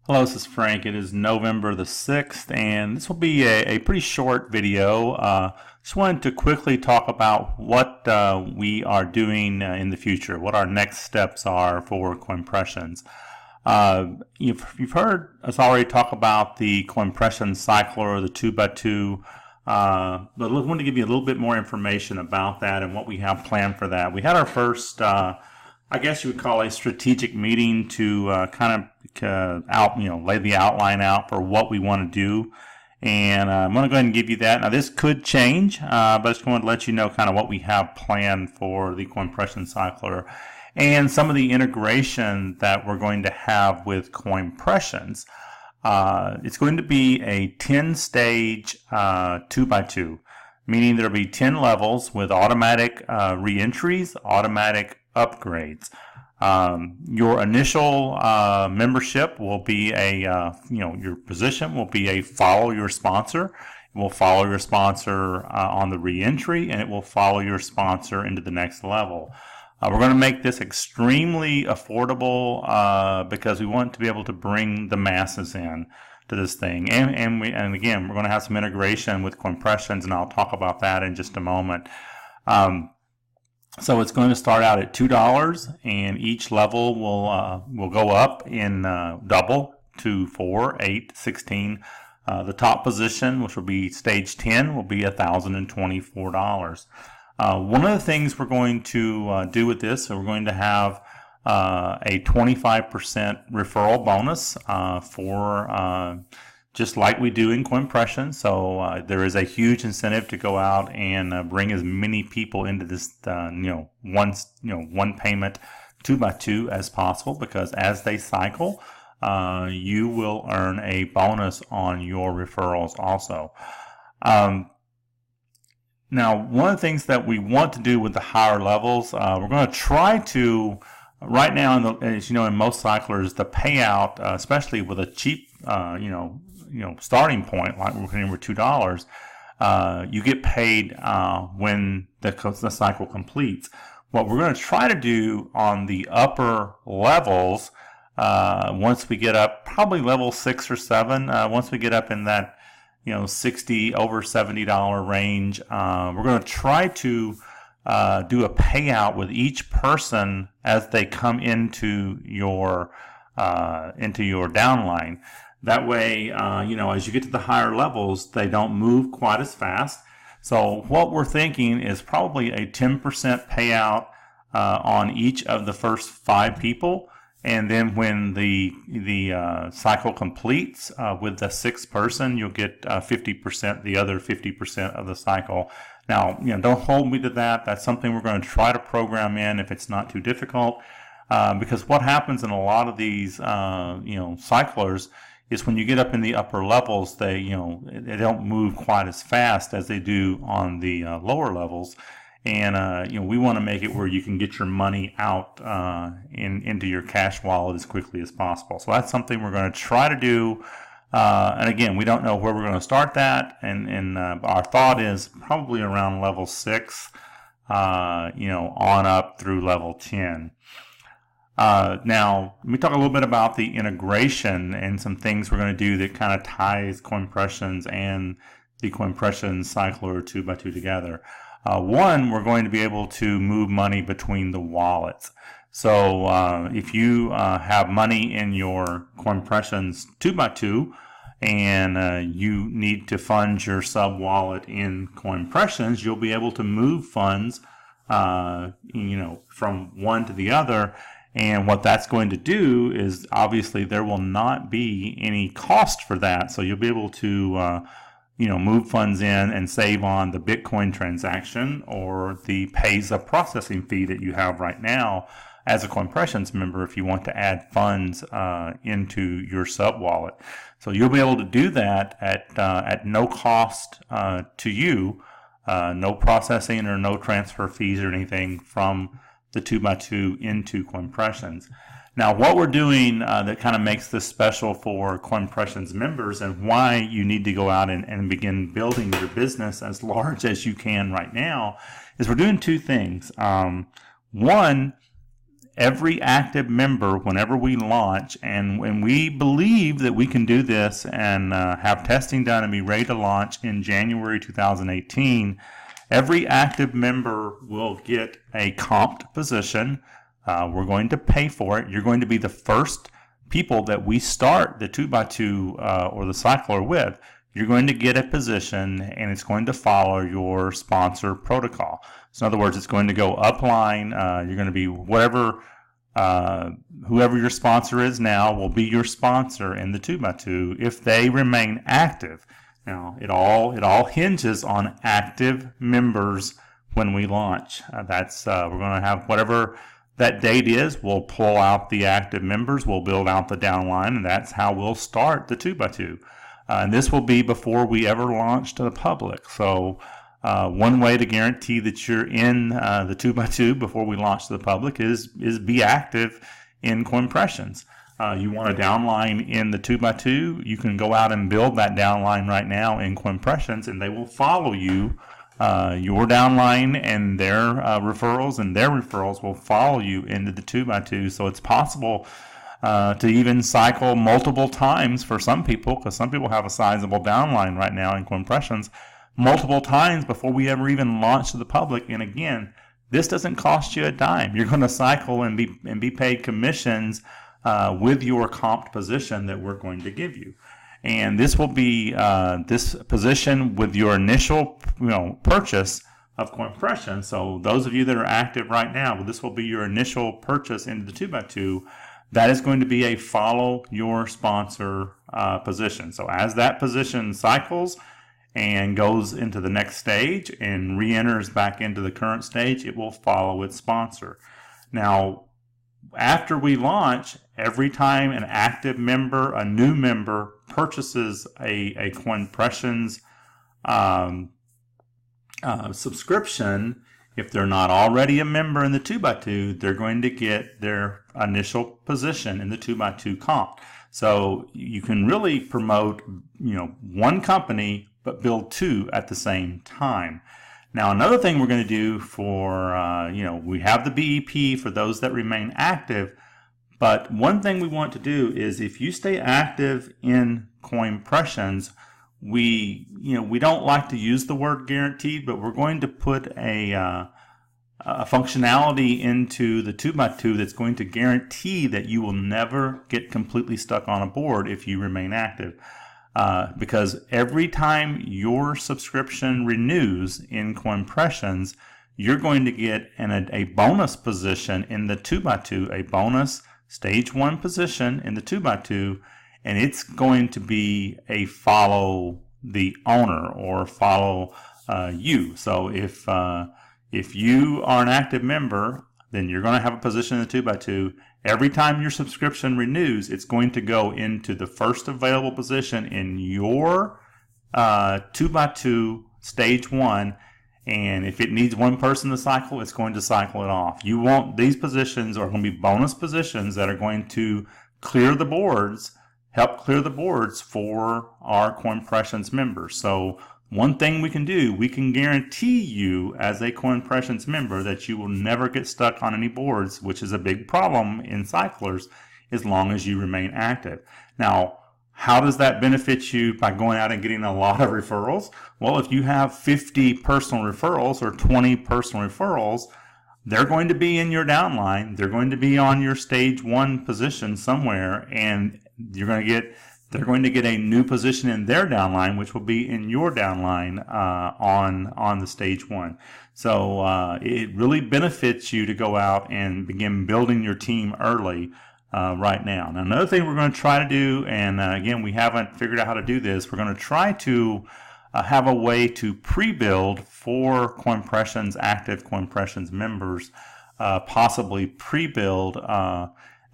Hello, this is Frank. It is November the 6th, and this will be a pretty short video. Just wanted to quickly talk about what we are doing in the future, what our next steps are for Coinpressions. You've heard us already talk about the Coinpression cycler, the 2x2, but I wanted to give you a little bit more information about that and what we have planned for that. We had our first I guess you would call a strategic meeting to lay the outline out for what we want to do. And I'm going to go ahead and give you that. Now, this could change, but I just want to let you know kind of what we have planned for the Coinpression cycler and some of the integration that we're going to have with Coinpressions. It's going to be a 10-stage 2x2, meaning there'll be 10 levels with automatic re-entries, automatic upgrades. Your initial membership will be your position will be a follow your sponsor. It will follow your sponsor on the re-entry, and it will follow your sponsor into the next level. We're going to make this extremely affordable because we want to be able to bring the masses in to this thing. And again, we're going to have some integration with Coinpressions, and I'll talk about that in just a moment. So it's going to start out at $2, and each level will go up in double to 4, 8, 16. The top position, which will be stage 10, will be $1,024. One of the things we're going to do with this, so we're going to have a 25% referral bonus for just like we do in Coinpression. So there is a huge incentive to go out and bring as many people into this one payment 2x2 as possible, because as they cycle, you will earn a bonus on your referrals also. Now, one of the things that we want to do with the higher levels, we're going to try to, right now, as you know, in most cyclers, the payout, especially with a cheap, starting point, like we're getting over $2, you get paid when the cycle completes. What we're going to try to do on the upper levels, once we get up, probably level 6 or 7, once we get up in that, $60 over $70 range, we're going to try to do a payout with each person as they come into your downline. That way, as you get to the higher levels, they don't move quite as fast. So what we're thinking is probably a 10% payout on each of the first 5 people. And then when the cycle completes with the 6th person, you'll get 50%, the other 50% of the cycle. Now, don't hold me to that. That's something we're going to try to program in if it's not too difficult. Because what happens in a lot of these, cyclers is when you get up in the upper levels, they don't move quite as fast as they do on the lower levels. And, we want to make it where you can get your money out into your cash wallet as quickly as possible. So that's something we're going to try to do. And again, we don't know where we're going to start that. And our thought is probably around level 6, on up through level 10. Now, let me talk a little bit about the integration and some things we're going to do that kind of ties Coinpressions and the Coinpression cycler 2x2 together. One, we're going to be able to move money between the wallets. So if you have money in your Coinpressions 2x2 and you need to fund your sub wallet in Coinpressions, you'll be able to move funds from one to the other. And what that's going to do is, obviously, there will not be any cost for that. So you'll be able to move funds in and save on the Bitcoin transaction or the pays a processing fee that you have right now as a Coinpressions member if you want to add funds into your sub wallet. So you'll be able to do that at no cost to you, no processing or no transfer fees or anything from the 2x2 into Coinpressions. Now, what we're doing that kind of makes this special for Coinpressions members and why you need to go out and begin building your business as large as you can right now is we're doing 2 things. One, every active member, whenever we launch, and when we believe that we can do this and have testing done and be ready to launch in January 2018, every active member will get a comped position. We're going to pay for it. You're going to be the first people that we start the 2x2 or the cycler with. You're going to get a position, and it's going to follow your sponsor protocol. So in other words, it's going to go upline. You're going to be whoever your sponsor is now will be your sponsor in the 2x2 if they remain active. Now, it all hinges on active members when we launch. We're going to have whatever that date is. We'll pull out the active members. We'll build out the downline, and that's how we'll start the 2x2. And this will be before we ever launch to the public. So one way to guarantee that you're in the 2x2 before we launch to the public is be active in Coinpressions. You want a downline in the 2x2, you can go out and build that downline right now in Coinpressions, and they will follow you. Your downline and their referrals will follow you into the 2x2. So it's possible to even cycle multiple times for some people, because some people have a sizable downline right now in Coinpressions, multiple times before we ever even launch to the public. And again, this doesn't cost you a dime. You're going to cycle and be paid commissions with your comped position that we're going to give you. And this will be this position with your initial purchase of Coinpressions. So those of you that are active right now, this will be your initial purchase into the 2x2. That is going to be a follow your sponsor position. So as that position cycles and goes into the next stage and re-enters back into the current stage, it will follow its sponsor. Now, after we launch, every time an active member, a new member, purchases a Coinpressions subscription, if they're not already a member in the 2x2, they're going to get their initial position in the 2x2 comp. So you can really promote, one company, but build two at the same time. Now, another thing we're going to do for, we have the BEP for those that remain active, but one thing we want to do is if you stay active in Coinpressions, we don't like to use the word guaranteed, but we're going to put a functionality into the 2x2 that's going to guarantee that you will never get completely stuck on a board if you remain active. Because every time your subscription renews in Coinpressions, you're going to get a bonus position in the 2x2, a bonus stage 1 position in the 2x2, and it's going to be a follow the owner or follow you. So if you are an active member, then you're going to have a position in the 2x2. Every time your subscription renews, it's going to go into the first available position in your 2x2 stage 1. And if it needs one person to cycle, it's going to cycle it off. These positions are going to be bonus positions that are going to clear the boards, help clear the boards for our Coinpressions members. So one thing we can do, we can guarantee you as a Coinpressions member that you will never get stuck on any boards, which is a big problem in cyclers, as long as you remain active. Now, how does that benefit you by going out and getting a lot of referrals? Well, if you have 50 personal referrals or 20 personal referrals, they're going to be in your downline. They're going to be on your stage 1 position somewhere, and they're going to get a new position in their downline, which will be in your downline on the stage 1. So it really benefits you to go out and begin building your team early right now. Now, another thing we're going to try to do, and again, we haven't figured out how to do this, we're going to try to have a way to pre-build for Coinpressions, active Coinpressions members, possibly pre-build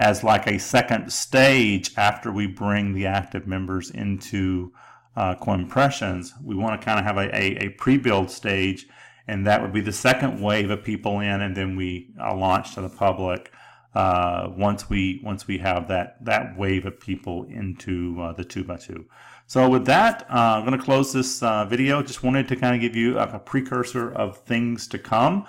as like a second stage after we bring the active members into Coinpressions. We want to kind of have a pre-build stage, and that would be the second wave of people in, and then we launch to the public once we have that wave of people into the 2x2. So with that, I'm going to close this video. Just wanted to kind of give you a precursor of things to come.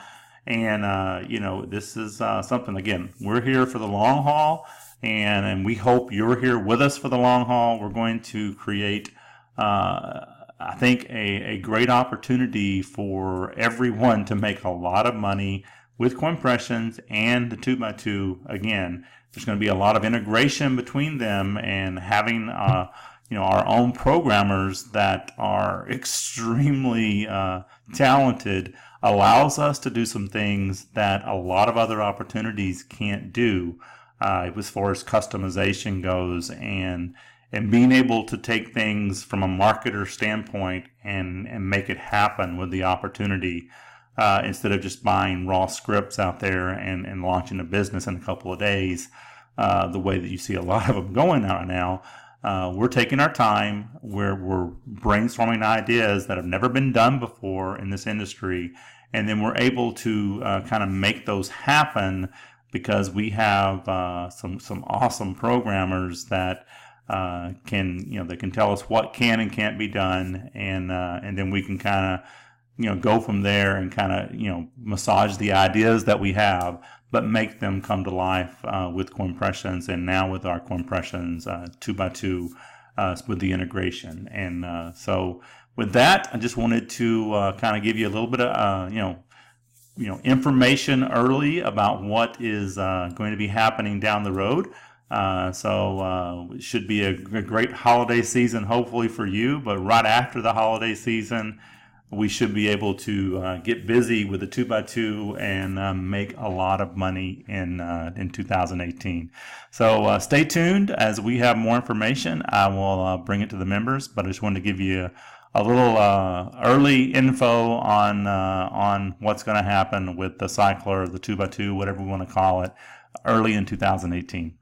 And this is something, again, we're here for the long haul, and we hope you're here with us for the long haul. We're going to create, I think, a great opportunity for everyone to make a lot of money with Coinpressions and the 2x2. Again, there's going to be a lot of integration between them, and having our own programmers that are extremely talented allows us to do some things that a lot of other opportunities can't do as far as customization goes, and being able to take things from a marketer standpoint and make it happen with the opportunity, instead of just buying raw scripts out there and launching a business in a couple of days, the way that you see a lot of them going out now. We're taking our time, we're brainstorming ideas that have never been done before in this industry, and then we're able to kind of make those happen because we have some awesome programmers that can tell us what can and can't be done, and then we can kind of go from there and kind of massage the ideas that we have, but make them come to life with Coinpressions, and now with our Coinpressions 2x2 with the integration. And so with that, I just wanted to kind of give you a little bit of information early about what is going to be happening down the road. So it should be a great holiday season, hopefully for you. But right after the holiday season, we should be able to get busy with the 2x2 and make a lot of money in 2018. So stay tuned. As we have more information, I will bring it to the members. But I just wanted to give you a little early info on what's going to happen with the cycler, the 2x2, whatever we want to call it, early in 2018.